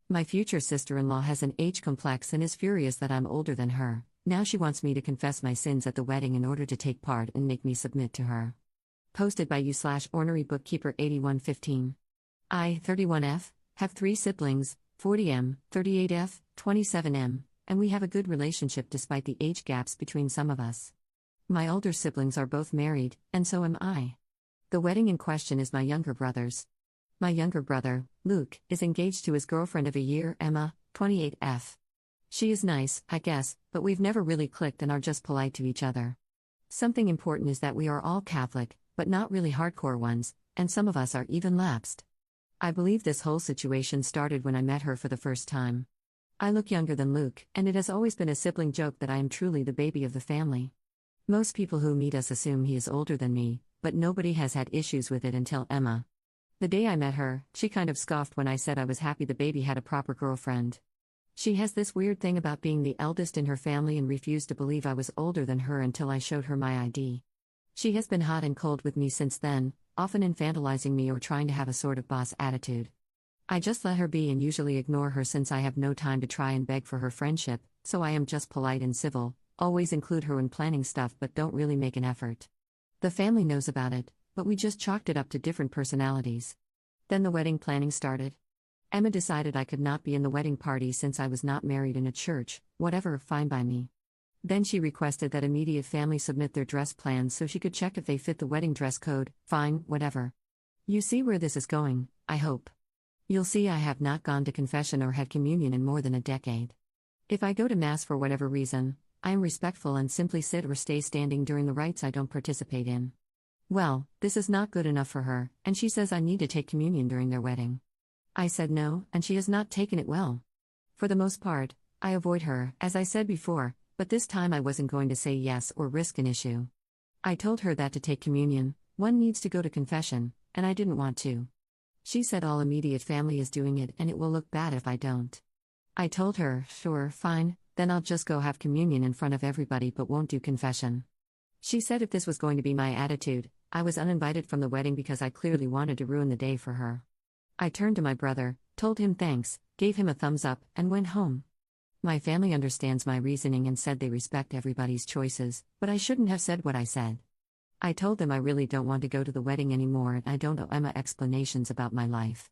My future sister-in-law has an age complex and is furious that I'm older than her. Now she wants me to confess my sins at the wedding in order to take part and make me submit to her. Posted by you/ornery bookkeeper 8115. I, 31F, have 3 siblings, 40M, 38F, 27M, and we have a good relationship despite the age gaps between some of us. My older siblings are both married, and so am I. The wedding in question is my younger brother's. My younger brother, Luke, is engaged to his girlfriend of a year, Emma, 28F. She is nice, I guess, but we've never really clicked and are just polite to each other. Something important is that we are all Catholic, but not really hardcore ones, and some of us are even lapsed. I believe this whole situation started when I met her for the first time. I look younger than Luke, and it has always been a sibling joke that I am truly the baby of the family. Most people who meet us assume he is older than me, but nobody has had issues with it until Emma. The day I met her, she kind of scoffed when I said I was happy the baby had a proper girlfriend. She has this weird thing about being the eldest in her family and refused to believe I was older than her until I showed her my ID. She has been hot and cold with me since then, often infantilizing me or trying to have a sort of boss attitude. I just let her be and usually ignore her since I have no time to try and beg for her friendship, so I am just polite and civil, always include her when planning stuff but don't really make an effort. The family knows about it, but we just chalked it up to different personalities. Then the wedding planning started. Emma decided I could not be in the wedding party since I was not married in a church, whatever, fine by me. Then she requested that immediate family submit their dress plans so she could check if they fit the wedding dress code, fine, whatever. You see where this is going, I hope. You'll see I have not gone to confession or had communion in more than a decade. If I go to Mass for whatever reason, I am respectful and simply sit or stay standing during the rites I don't participate in. Well, this is not good enough for her, and she says I need to take communion during their wedding. I said no, and she has not taken it well. For the most part, I avoid her, as I said before, but this time I wasn't going to say yes or risk an issue. I told her that to take communion, one needs to go to confession, and I didn't want to. She said all immediate family is doing it and it will look bad if I don't. I told her, sure, fine, then I'll just go have communion in front of everybody but won't do confession. She said if this was going to be my attitude, I was uninvited from the wedding because I clearly wanted to ruin the day for her. I turned to my brother, told him thanks, gave him a thumbs up, and went home. My family understands my reasoning and said they respect everybody's choices, but I shouldn't have said what I said. I told them I really don't want to go to the wedding anymore and I don't owe Emma explanations about my life.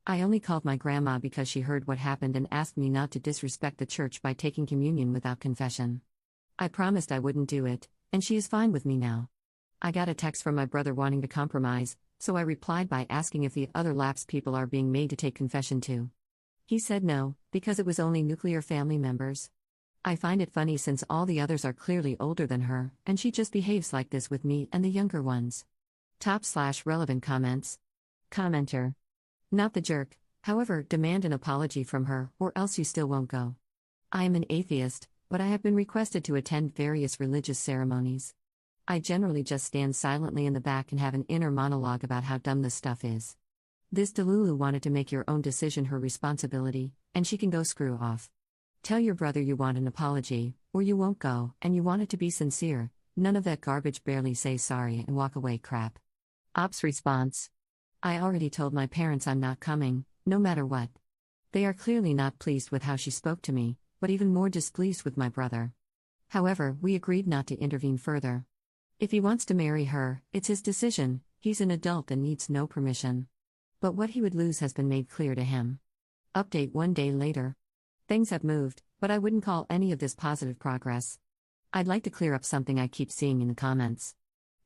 I only called my grandma because she heard what happened and asked me not to disrespect the church by taking communion without confession. I promised I wouldn't do it, and she is fine with me now. I got a text from my brother wanting to compromise, so I replied by asking if the other lapsed people are being made to take confession too. He said no, because it was only nuclear family members. I find it funny since all the others are clearly older than her, and she just behaves like this with me and the younger ones. Top/relevant comments. Commenter. Not the jerk, however, demand an apology from her, or else you still won't go. I am an atheist, but I have been requested to attend various religious ceremonies. I generally just stand silently in the back and have an inner monologue about how dumb this stuff is. This Delulu wanted to make your own decision her responsibility, and she can go screw off. Tell your brother you want an apology, or you won't go, and you want it to be sincere, none of that garbage barely say sorry and walk away crap. Ops response. I already told my parents I'm not coming, no matter what. They are clearly not pleased with how she spoke to me, but even more displeased with my brother. However, we agreed not to intervene further. If he wants to marry her, it's his decision, he's an adult and needs no permission. But what he would lose has been made clear to him. Update 1 day later. Things have moved, but I wouldn't call any of this positive progress. I'd like to clear up something I keep seeing in the comments.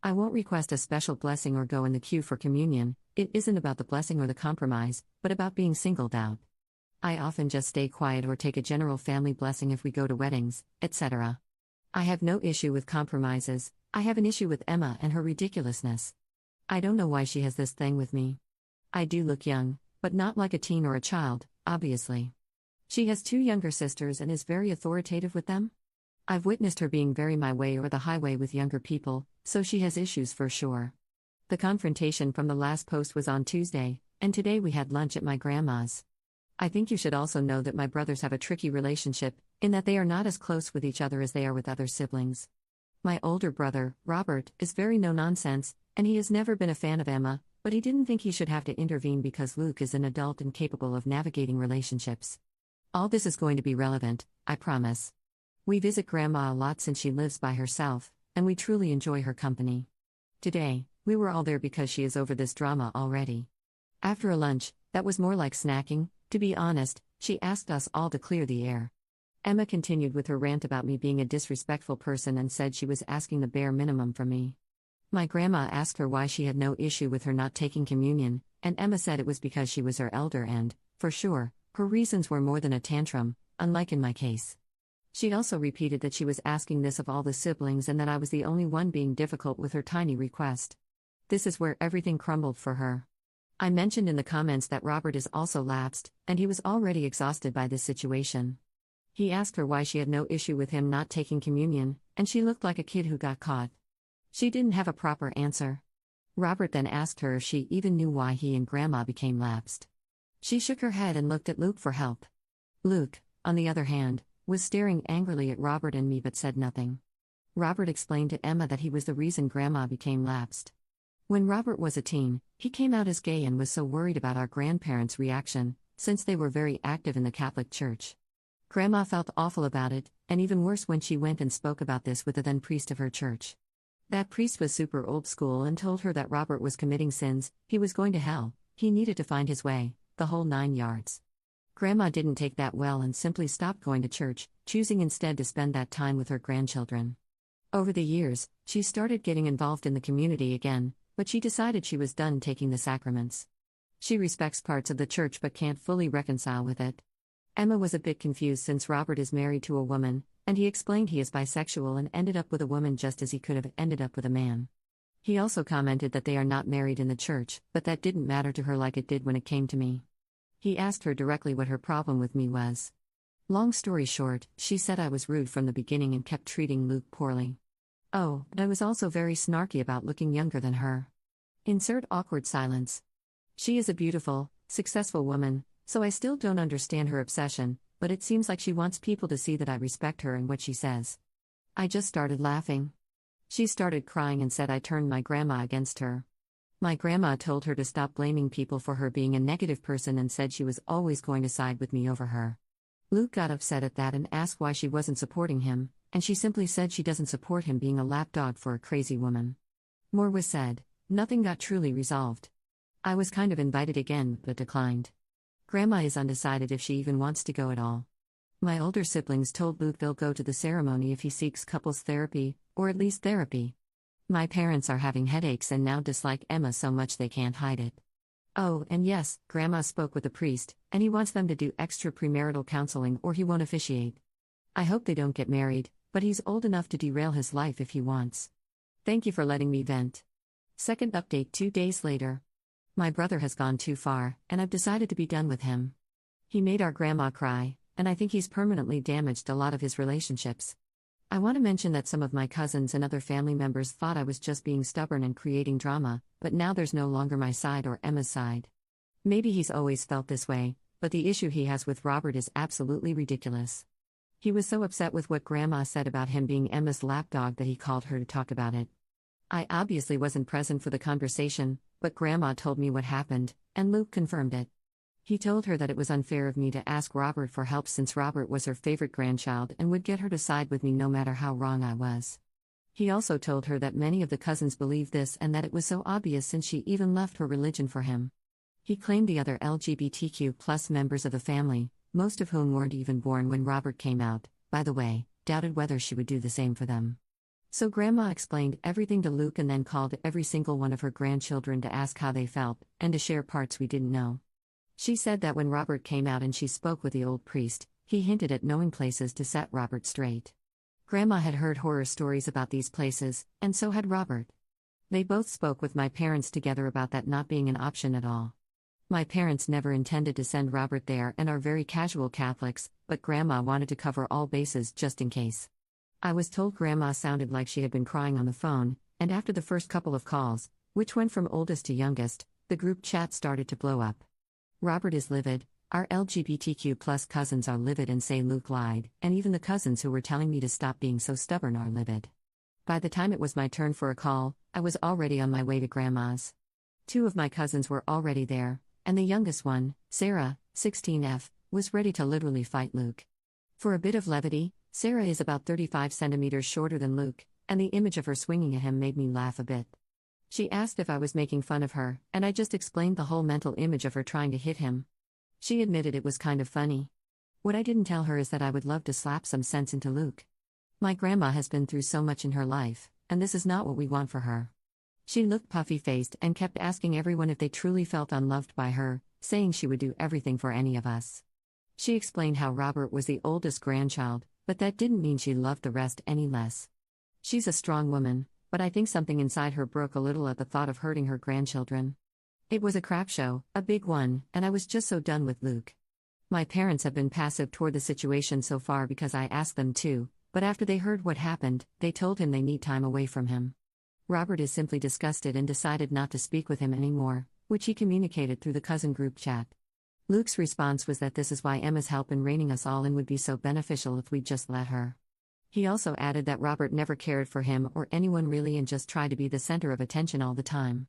I won't request a special blessing or go in the queue for communion. It isn't about the blessing or the compromise, but about being singled out. I often just stay quiet or take a general family blessing if we go to weddings, etc. I have no issue with compromises, I have an issue with Emma and her ridiculousness. I don't know why she has this thing with me. I do look young, but not like a teen or a child, obviously. She has 2 younger sisters and is very authoritative with them. I've witnessed her being very my way or the highway with younger people, so she has issues for sure. The confrontation from the last post was on Tuesday, and today we had lunch at my grandma's. I think you should also know that my brothers have a tricky relationship, in that they are not as close with each other as they are with other siblings. My older brother, Robert, is very no-nonsense, and he has never been a fan of Emma, But he didn't think he should have to intervene because Luke is an adult and capable of navigating relationships. All this is going to be relevant, I promise. We visit Grandma a lot since she lives by herself, and we truly enjoy her company. Today, we were all there because she is over this drama already. After a lunch, that was more like snacking, to be honest, she asked us all to clear the air. Emma continued with her rant about me being a disrespectful person and said she was asking the bare minimum from me. My grandma asked her why she had no issue with her not taking communion, and Emma said it was because she was her elder and, for sure, her reasons were more than a tantrum, unlike in my case. She also repeated that she was asking this of all the siblings and that I was the only one being difficult with her tiny request. This is where everything crumbled for her. I mentioned in the comments that Robert is also lapsed, and he was already exhausted by this situation. He asked her why she had no issue with him not taking communion, and she looked like a kid who got caught. She didn't have a proper answer. Robert then asked her if she even knew why he and Grandma became lapsed. She shook her head and looked at Luke for help. Luke, on the other hand, was staring angrily at Robert and me but said nothing. Robert explained to Emma that he was the reason Grandma became lapsed. When Robert was a teen, he came out as gay and was so worried about our grandparents' reaction, since they were very active in the Catholic Church. Grandma felt awful about it, and even worse when she went and spoke about this with the then priest of her church. That priest was super old school and told her that Robert was committing sins, he was going to hell, he needed to find his way, the whole 9 yards. Grandma didn't take that well and simply stopped going to church, choosing instead to spend that time with her grandchildren. Over the years, she started getting involved in the community again, but she decided she was done taking the sacraments. She respects parts of the church but can't fully reconcile with it. Emma was a bit confused since Robert is married to a woman, and he explained he is bisexual and ended up with a woman just as he could have ended up with a man. He also commented that they are not married in the church, but that didn't matter to her like it did when it came to me. He asked her directly what her problem with me was. Long story short, she said I was rude from the beginning and kept treating Luke poorly. Oh, and I was also very snarky about looking younger than her. Insert awkward silence. She is a beautiful, successful woman, so I still don't understand her obsession, but it seems like she wants people to see that I respect her and what she says. I just started laughing. She started crying and said I turned my grandma against her. My grandma told her to stop blaming people for her being a negative person and said she was always going to side with me over her. Luke got upset at that and asked why she wasn't supporting him, and she simply said she doesn't support him being a lapdog for a crazy woman. More was said. Nothing got truly resolved. I was kind of invited again, but declined. Grandma is undecided if she even wants to go at all. My older siblings told Luke they'll go to the ceremony if he seeks couples therapy, or at least therapy. My parents are having headaches and now dislike Emma so much they can't hide it. Oh, and yes, Grandma spoke with the priest, and he wants them to do extra premarital counseling or he won't officiate. I hope they don't get married, but he's old enough to derail his life if he wants. Thank you for letting me vent. Second update 2 days later. My brother has gone too far, and I've decided to be done with him. He made our grandma cry, and I think he's permanently damaged a lot of his relationships. I want to mention that some of my cousins and other family members thought I was just being stubborn and creating drama, but now there's no longer my side or Emma's side. Maybe he's always felt this way, but the issue he has with Robert is absolutely ridiculous. He was so upset with what Grandma said about him being Emma's lapdog that he called her to talk about it. I obviously wasn't present for the conversation, but Grandma told me what happened, and Luke confirmed it. He told her that it was unfair of me to ask Robert for help since Robert was her favorite grandchild and would get her to side with me no matter how wrong I was. He also told her that many of the cousins believed this and that it was so obvious since she even left her religion for him. He claimed the other LGBTQ+ members of the family, most of whom weren't even born when Robert came out, by the way, doubted whether she would do the same for them. So Grandma explained everything to Luke and then called every single one of her grandchildren to ask how they felt, and to share parts we didn't know. She said that when Robert came out and she spoke with the old priest, he hinted at knowing places to set Robert straight. Grandma had heard horror stories about these places, and so had Robert. They both spoke with my parents together about that not being an option at all. My parents never intended to send Robert there and are very casual Catholics, but Grandma wanted to cover all bases just in case. I was told Grandma sounded like she had been crying on the phone, and after the first couple of calls, which went from oldest to youngest, the group chat started to blow up. Robert is livid, our LGBTQ+ cousins are livid and say Luke lied, and even the cousins who were telling me to stop being so stubborn are livid. By the time it was my turn for a call, I was already on my way to Grandma's. Two of my cousins were already there, and the youngest one, Sarah, 16F, was ready to literally fight Luke. For a bit of levity, Sarah is about 35 centimeters shorter than Luke, and the image of her swinging at him made me laugh a bit. She asked if I was making fun of her, and I just explained the whole mental image of her trying to hit him. She admitted it was kind of funny. What I didn't tell her is that I would love to slap some sense into Luke. My grandma has been through so much in her life, and this is not what we want for her. She looked puffy-faced and kept asking everyone if they truly felt unloved by her, saying she would do everything for any of us. She explained how Robert was the oldest grandchild, but that didn't mean she loved the rest any less. She's a strong woman, but I think something inside her broke a little at the thought of hurting her grandchildren. It was a crap show, a big one, and I was just so done with Luke. My parents have been passive toward the situation so far because I asked them to, but after they heard what happened, they told him they need time away from him. Robert is simply disgusted and decided not to speak with him anymore, which he communicated through the cousin group chat. Luke's response was that this is why Emma's help in reining us all in would be so beneficial if we'd just let her. He also added that Robert never cared for him or anyone really and just tried to be the center of attention all the time.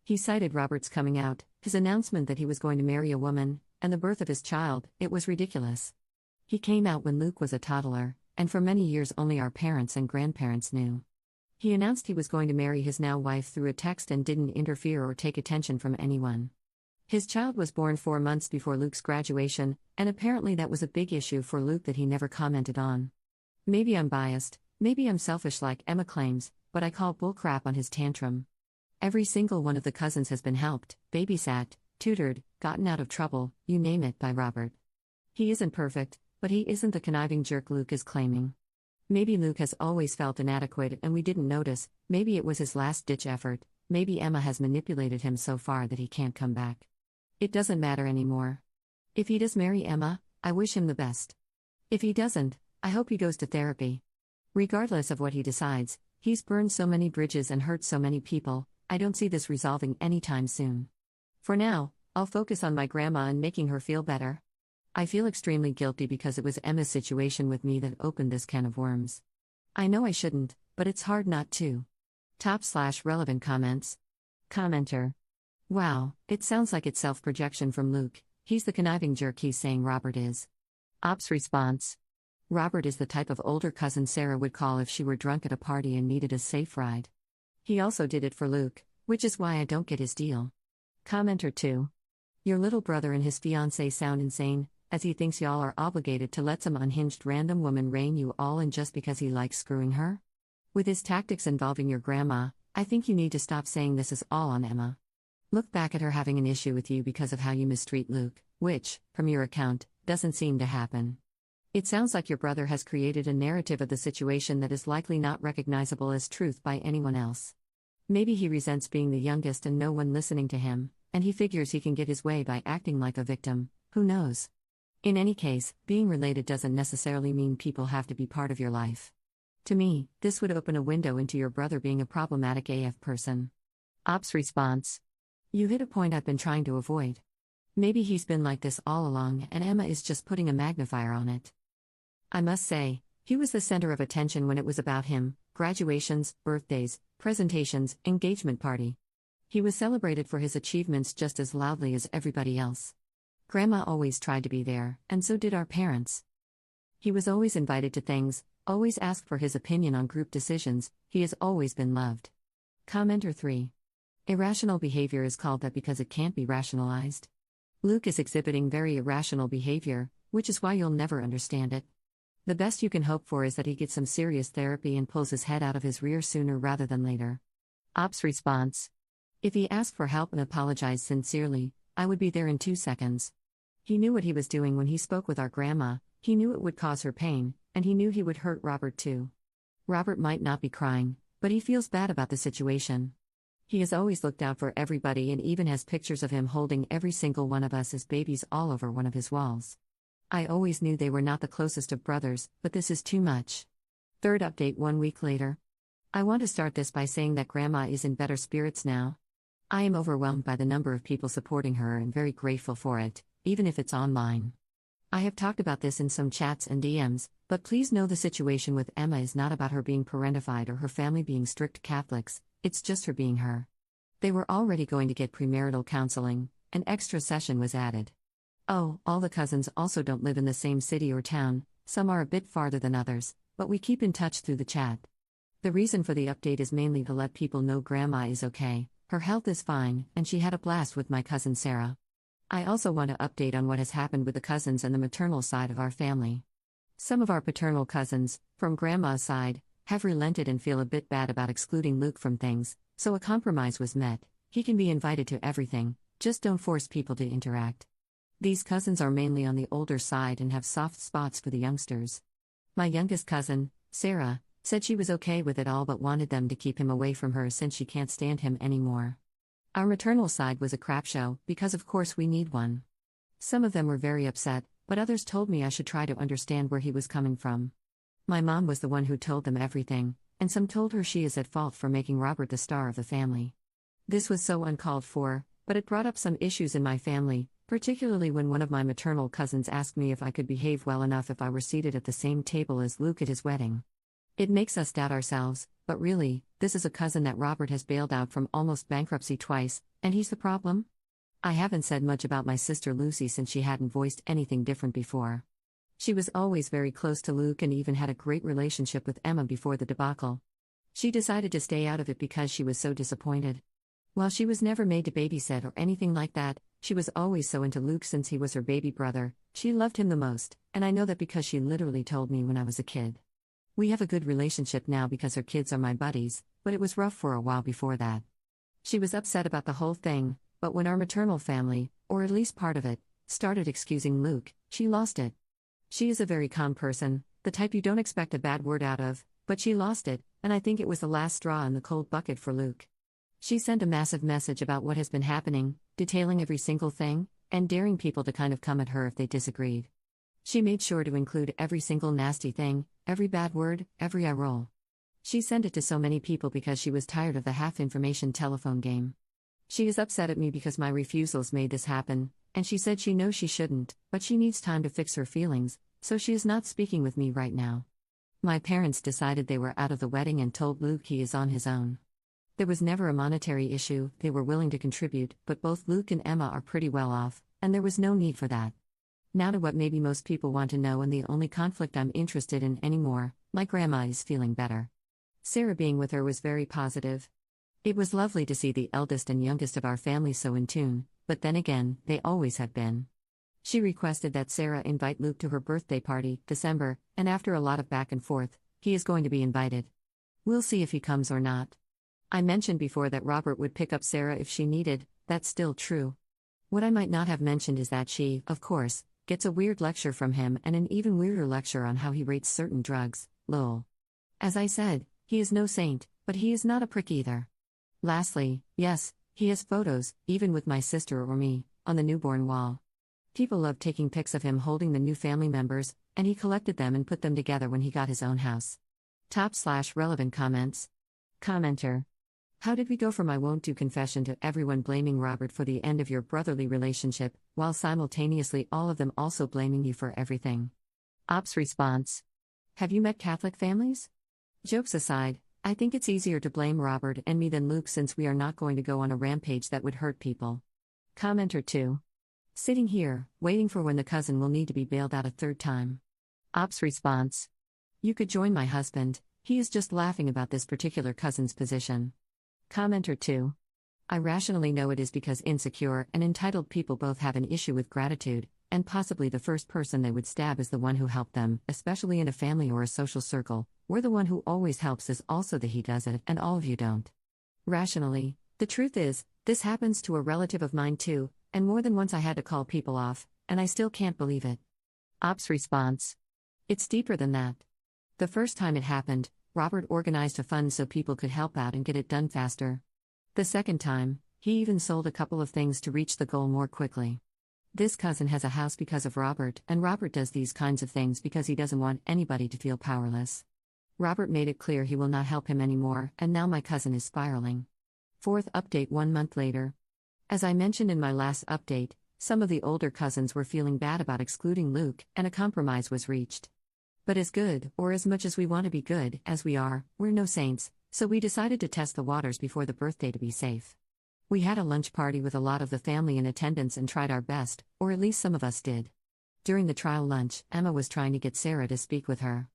He cited Robert's coming out, his announcement that he was going to marry a woman, and the birth of his child. It was ridiculous. He came out when Luke was a toddler, and for many years only our parents and grandparents knew. He announced he was going to marry his now wife through a text and didn't interfere or take attention from anyone. His child was born 4 months before Luke's graduation, and apparently that was a big issue for Luke that he never commented on. Maybe I'm biased, maybe I'm selfish like Emma claims, but I call bullcrap on his tantrum. Every single one of the cousins has been helped, babysat, tutored, gotten out of trouble, you name it, by Robert. He isn't perfect, but he isn't the conniving jerk Luke is claiming. Maybe Luke has always felt inadequate and we didn't notice, maybe it was his last-ditch effort, maybe Emma has manipulated him so far that he can't come back. It doesn't matter anymore. If he does marry Emma, I wish him the best. If he doesn't, I hope he goes to therapy. Regardless of what he decides, he's burned so many bridges and hurt so many people, I don't see this resolving anytime soon. For now, I'll focus on my grandma and making her feel better. I feel extremely guilty because it was Emma's situation with me that opened this can of worms. I know I shouldn't, but it's hard not to. /relevant comments. Commenter. Wow, it sounds like it's self-projection from Luke. He's the conniving jerk he's saying Robert is. Ops response. Robert is the type of older cousin Sarah would call if she were drunk at a party and needed a safe ride. He also did it for Luke, which is why I don't get his deal. Commenter 2. Your little brother and his fiancée sound insane, as he thinks y'all are obligated to let some unhinged random woman rein you all in just because he likes screwing her? With his tactics involving your grandma, I think you need to stop saying this is all on Emma. Look back at her having an issue with you because of how you mistreat Luke, which, from your account, doesn't seem to happen. It sounds like your brother has created a narrative of the situation that is likely not recognizable as truth by anyone else. Maybe he resents being the youngest and no one listening to him, and he figures he can get his way by acting like a victim, who knows? In any case, being related doesn't necessarily mean people have to be part of your life. To me, this would open a window into your brother being a problematic AF person. Ops response. You hit a point I've been trying to avoid. Maybe he's been like this all along and Emma is just putting a magnifier on it. I must say, he was the center of attention when it was about him, graduations, birthdays, presentations, engagement party. He was celebrated for his achievements just as loudly as everybody else. Grandma always tried to be there, and so did our parents. He was always invited to things, always asked for his opinion on group decisions, he has always been loved. Commenter 3. Irrational behavior is called that because it can't be rationalized. Luke is exhibiting very irrational behavior, which is why you'll never understand it. The best you can hope for is that he gets some serious therapy and pulls his head out of his rear sooner rather than later. Ops response. If he asked for help and apologized sincerely, I would be there in 2 seconds. He knew what he was doing when he spoke with our grandma, he knew it would cause her pain, and he knew he would hurt Robert too. Robert might not be crying, but he feels bad about the situation. He has always looked out for everybody and even has pictures of him holding every single one of us as babies all over one of his walls. I always knew they were not the closest of brothers, but this is too much. Third update 1 week later. I want to start this by saying that Grandma is in better spirits now. I am overwhelmed by the number of people supporting her and very grateful for it, even if it's online. I have talked about this in some chats and DMs, but please know the situation with Emma is not about her being parentified or her family being strict Catholics, it's just her being her. They were already going to get premarital counseling. An extra session was added. Oh, all the cousins also don't live in the same city or town, some are a bit farther than others, but we keep in touch through the chat. The reason for the update is mainly to let people know Grandma is okay, her health is fine, and she had a blast with my cousin Sarah. I also want to update on what has happened with the cousins and the maternal side of our family. Some of our paternal cousins, from Grandma's side, have relented and feel a bit bad about excluding Luke from things, so a compromise was met. He can be invited to everything, just don't force people to interact. These cousins are mainly on the older side and have soft spots for the youngsters. My youngest cousin, Sarah, said she was okay with it all but wanted them to keep him away from her since she can't stand him anymore. Our maternal side was a crap show, because of course we need one. Some of them were very upset, but others told me I should try to understand where he was coming from. My mom was the one who told them everything, and some told her she is at fault for making Robert the star of the family. This was so uncalled for, but it brought up some issues in my family, particularly when one of my maternal cousins asked me if I could behave well enough if I were seated at the same table as Luke at his wedding. It makes us doubt ourselves, but really, this is a cousin that Robert has bailed out from almost bankruptcy twice, and he's the problem? I haven't said much about my sister Lucy since she hadn't voiced anything different before. She was always very close to Luke and even had a great relationship with Emma before the debacle. She decided to stay out of it because she was so disappointed. While she was never made to babysit or anything like that, she was always so into Luke since he was her baby brother. She loved him the most, and I know that because she literally told me when I was a kid. We have a good relationship now because her kids are my buddies, but it was rough for a while before that. She was upset about the whole thing, but when our maternal family, or at least part of it, started excusing Luke, she lost it. She is a very calm person, the type you don't expect a bad word out of, but she lost it, and I think it was the last straw in the cold bucket for Luke. She sent a massive message about what has been happening, detailing every single thing, and daring people to kind of come at her if they disagreed. She made sure to include every single nasty thing, every bad word, every eye roll. She sent it to so many people because she was tired of the half-information telephone game. She is upset at me because my refusals made this happen, and she said she knows she shouldn't, but she needs time to fix her feelings, so she is not speaking with me right now. My parents decided they were out of the wedding and told Luke he is on his own. There was never a monetary issue, they were willing to contribute, but both Luke and Emma are pretty well off, and there was no need for that. Now to what maybe most people want to know and the only conflict I'm interested in anymore. My grandma is feeling better. Sarah being with her was very positive. It was lovely to see the eldest and youngest of our family so in tune, but then again, they always have been. She requested that Sarah invite Luke to her birthday party, December, and after a lot of back and forth, he is going to be invited. We'll see if he comes or not. I mentioned before that Robert would pick up Sarah if she needed, that's still true. What I might not have mentioned is that she, of course, gets a weird lecture from him and an even weirder lecture on how he rates certain drugs, lol. As I said, he is no saint, but he is not a prick either. Lastly, yes, he has photos, even with my sister or me, on the newborn wall. People love taking pics of him holding the new family members, and he collected them and put them together when he got his own house. Top/relevant comments. Commenter. How did we go from I won't do confession to everyone blaming Robert for the end of your brotherly relationship, while simultaneously all of them also blaming you for everything? Ops response. Have you met Catholic families? Jokes aside, I think it's easier to blame Robert and me than Luke since we are not going to go on a rampage that would hurt people. Commenter 2. Sitting here, waiting for when the cousin will need to be bailed out a third time. Ops response. You could join my husband, he is just laughing about this particular cousin's position. Commenter 2. I rationally know it is because insecure and entitled people both have an issue with gratitude, and possibly the first person they would stab is the one who helped them, especially in a family or a social circle, where the one who always helps is also the he does it, and all of you don't. Rationally, the truth is, this happens to a relative of mine too, and more than once I had to call people off, and I still can't believe it. Ops response. It's deeper than that. The first time it happened, Robert organized a fund so people could help out and get it done faster. The second time, he even sold a couple of things to reach the goal more quickly. This cousin has a house because of Robert, and Robert does these kinds of things because he doesn't want anybody to feel powerless. Robert made it clear he will not help him anymore, and now my cousin is spiraling. Fourth update 1 month later. As I mentioned in my last update, some of the older cousins were feeling bad about excluding Luke, and a compromise was reached. But as good, or as much as we want to be good, as we are, we're no saints, so we decided to test the waters before the birthday to be safe. We had a lunch party with a lot of the family in attendance and tried our best, or at least some of us did. During the trial lunch, Emma was trying to get Sarah to speak with her.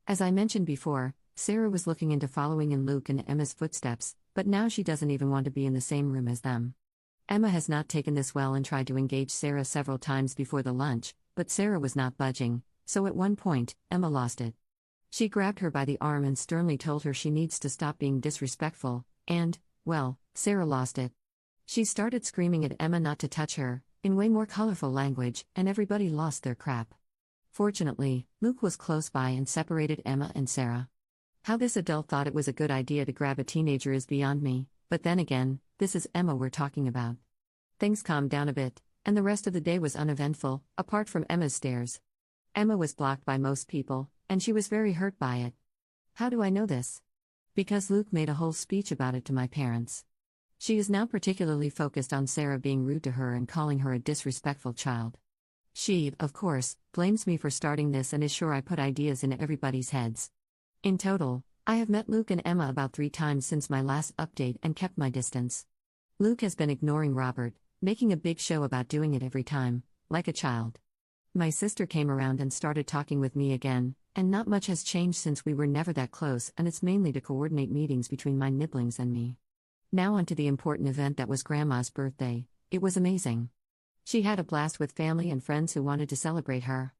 As I mentioned before, Sarah was looking into following in Luke and Emma's footsteps, but now she doesn't even want to be in the same room as them. Emma has not taken this well and tried to engage Sarah several times before the lunch, but Sarah was not budging, so at one point, Emma lost it. She grabbed her by the arm and sternly told her she needs to stop being disrespectful, and, well, Sarah lost it. She started screaming at Emma not to touch her, in way more colorful language, and everybody lost their crap. Fortunately, Luke was close by and separated Emma and Sarah. How this adult thought it was a good idea to grab a teenager is beyond me, but then again, this is Emma we're talking about. Things calmed down a bit, and the rest of the day was uneventful, apart from Emma's stares. Emma was blocked by most people, and she was very hurt by it. How do I know this? Because Luke made a whole speech about it to my parents. She is now particularly focused on Sarah being rude to her and calling her a disrespectful child. She, of course, blames me for starting this and is sure I put ideas in everybody's heads. In total, I have met Luke and Emma about 3 times since my last update and kept my distance. Luke has been ignoring Robert, making a big show about doing it every time, like a child. My sister came around and started talking with me again, and not much has changed since we were never that close, and it's mainly to coordinate meetings between my nibblings and me. Now onto the important event that was Grandma's birthday. It was amazing. She had a blast with family and friends who wanted to celebrate her.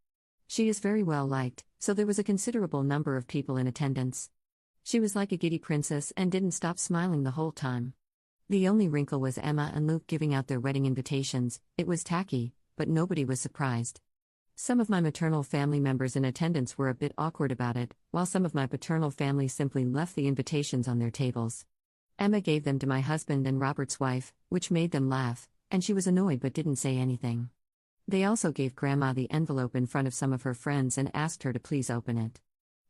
She is very well liked, so there was a considerable number of people in attendance. She was like a giddy princess and didn't stop smiling the whole time. The only wrinkle was Emma and Luke giving out their wedding invitations. It was tacky, but nobody was surprised. Some of my maternal family members in attendance were a bit awkward about it, while some of my paternal family simply left the invitations on their tables. Emma gave them to my husband and Robert's wife, which made them laugh, and she was annoyed but didn't say anything. They also gave Grandma the envelope in front of some of her friends and asked her to please open it.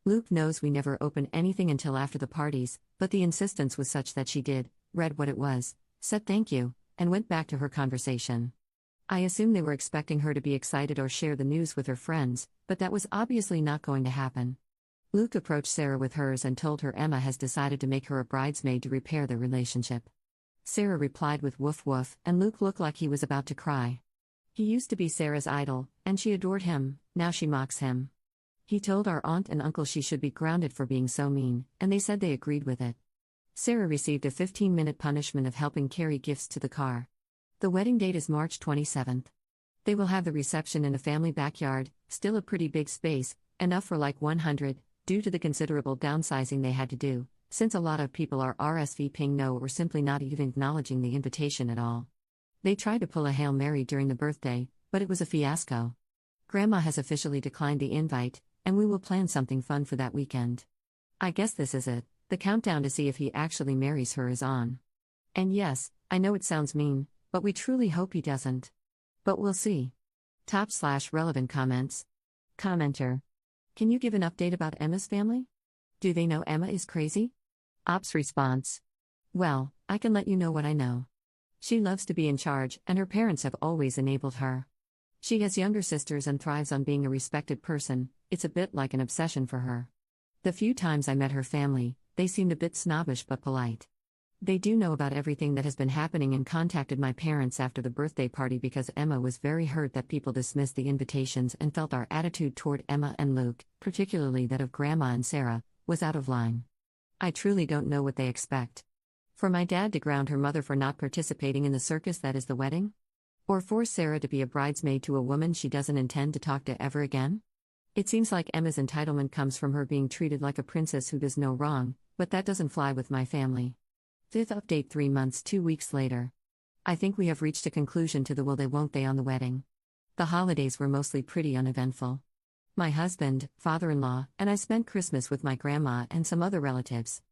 Luke knows we never open anything until after the parties, but the insistence was such that she did, read what it was, said thank you, and went back to her conversation. I assume they were expecting her to be excited or share the news with her friends, but that was obviously not going to happen. Luke approached Sarah with hers and told her Emma has decided to make her a bridesmaid to repair their relationship. Sarah replied with woof woof, and Luke looked like he was about to cry. He used to be Sarah's idol, and she adored him, now she mocks him. He told our aunt and uncle she should be grounded for being so mean, and they said they agreed with it. Sarah received a 15-minute punishment of helping carry gifts to the car. The wedding date is March 27th. They will have the reception in a family backyard, still a pretty big space, enough for like 100, due to the considerable downsizing they had to do, since a lot of people are RSVPing no or simply not even acknowledging the invitation at all. They tried to pull a Hail Mary during the birthday, but it was a fiasco. Grandma has officially declined the invite, and we will plan something fun for that weekend. I guess this is it, the countdown to see if he actually marries her is on. And yes, I know it sounds mean, but we truly hope he doesn't. But we'll see. Top/relevant comments. Commenter. Can you give an update about Emma's family? Do they know Emma is crazy? Ops response. Well, I can let you know what I know. She loves to be in charge, and her parents have always enabled her. She has younger sisters and thrives on being a respected person. It's a bit like an obsession for her. The few times I met her family, they seemed a bit snobbish but polite. They do know about everything that has been happening and contacted my parents after the birthday party because Emma was very hurt that people dismissed the invitations and felt our attitude toward Emma and Luke, particularly that of Grandma and Sarah, was out of line. I truly don't know what they expect. For my dad to ground her mother for not participating in the circus that is the wedding? Or force Sarah to be a bridesmaid to a woman she doesn't intend to talk to ever again? It seems like Emma's entitlement comes from her being treated like a princess who does no wrong, but that doesn't fly with my family. 5th update 3 months 2 weeks later. I think we have reached a conclusion to the will they won't they on the wedding. The holidays were mostly pretty uneventful. My husband, father-in-law, and I spent Christmas with my grandma and some other relatives.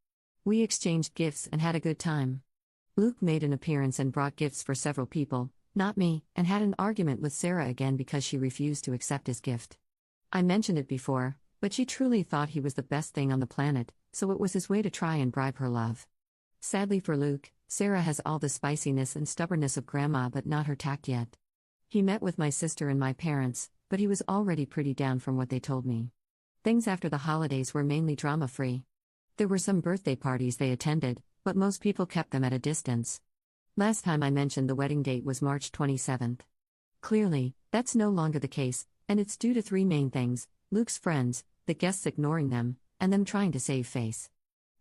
We exchanged gifts and had a good time. Luke made an appearance and brought gifts for several people, not me, and had an argument with Sarah again because she refused to accept his gift. I mentioned it before, but she truly thought he was the best thing on the planet, so it was his way to try and bribe her love. Sadly for Luke, Sarah has all the spiciness and stubbornness of Grandma but not her tact yet. He met with my sister and my parents, but he was already pretty down from what they told me. Things after the holidays were mainly drama-free. There were some birthday parties they attended, but most people kept them at a distance. Last time I mentioned the wedding date was March 27th. Clearly, that's no longer the case, and it's due to three main things: Luke's friends, the guests ignoring them, and them trying to save face.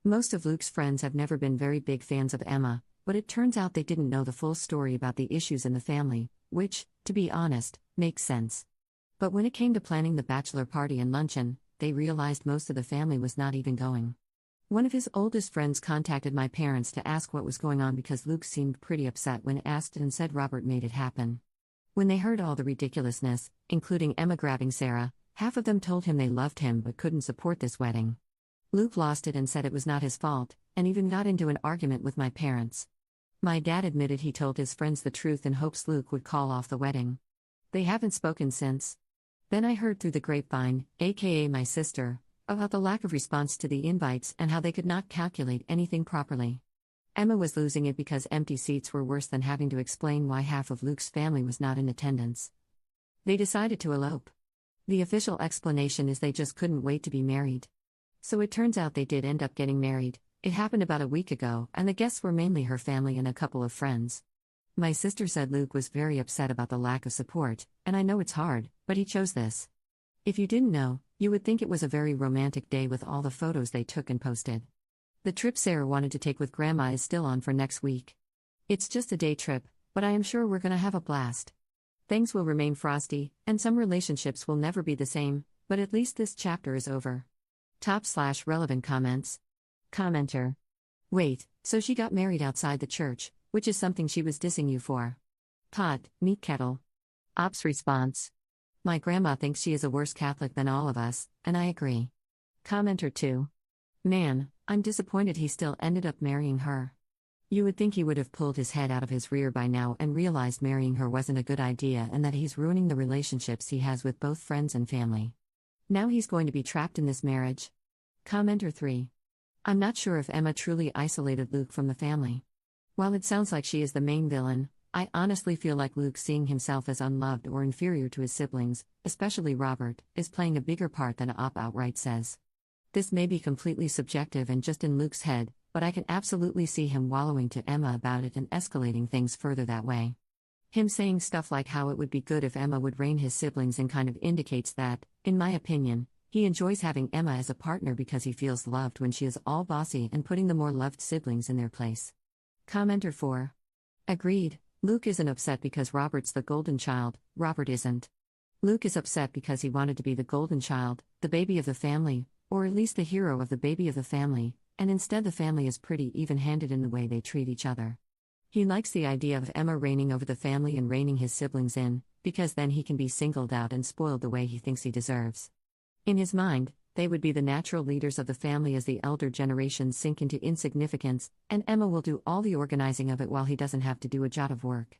Most of Luke's friends have never been very big fans of Emma, but it turns out they didn't know the full story about the issues in the family, which, to be honest, makes sense. But when it came to planning the bachelor party and luncheon, they realized most of the family was not even going. One of his oldest friends contacted my parents to ask what was going on because Luke seemed pretty upset when asked and said Robert made it happen. When they heard all the ridiculousness, including Emma grabbing Sarah, half of them told him they loved him but couldn't support this wedding. Luke lost it and said it was not his fault, and even got into an argument with my parents. My dad admitted he told his friends the truth in hopes Luke would call off the wedding. They haven't spoken since. Then I heard through the grapevine, aka my sister, about the lack of response to the invites and how they could not calculate anything properly. Emma was losing it because empty seats were worse than having to explain why half of Luke's family was not in attendance. They decided to elope. The official explanation is they just couldn't wait to be married. So it turns out they did end up getting married. It happened about a week ago, and the guests were mainly her family and a couple of friends. My sister said Luke was very upset about the lack of support, and I know it's hard, but he chose this. If you didn't know, you would think it was a very romantic day with all the photos they took and posted. The trip Sarah wanted to take with Grandma is still on for next week. It's just a day trip, but I am sure we're gonna have a blast. Things will remain frosty, and some relationships will never be the same, but at least this chapter is over. Top/relevant comments. Commenter. Wait, so she got married outside the church, which is something she was dissing you for. Pot, meat kettle. Ops response. My grandma thinks she is a worse Catholic than all of us, and I agree. Commenter 2. Man, I'm disappointed he still ended up marrying her. You would think he would have pulled his head out of his rear by now and realized marrying her wasn't a good idea and that he's ruining the relationships he has with both friends and family. Now he's going to be trapped in this marriage. Commenter 3. I'm not sure if Emma truly isolated Luke from the family. While it sounds like she is the main villain, I honestly feel like Luke seeing himself as unloved or inferior to his siblings, especially Robert, is playing a bigger part than Op outright says. This may be completely subjective and just in Luke's head, but I can absolutely see him wallowing to Emma about it and escalating things further that way. Him saying stuff like how it would be good if Emma would rein his siblings in kind of indicates that, in my opinion, he enjoys having Emma as a partner because he feels loved when she is all bossy and putting the more loved siblings in their place. Commenter 4. Agreed. Luke isn't upset because Robert's the golden child, Robert isn't. Luke is upset because he wanted to be the golden child, the baby of the family, or at least the hero of the baby of the family, and instead the family is pretty even-handed in the way they treat each other. He likes the idea of Emma reigning over the family and reining his siblings in, because then he can be singled out and spoiled the way he thinks he deserves. In his mind, they would be the natural leaders of the family as the elder generations sink into insignificance, and Emma will do all the organizing of it while he doesn't have to do a jot of work.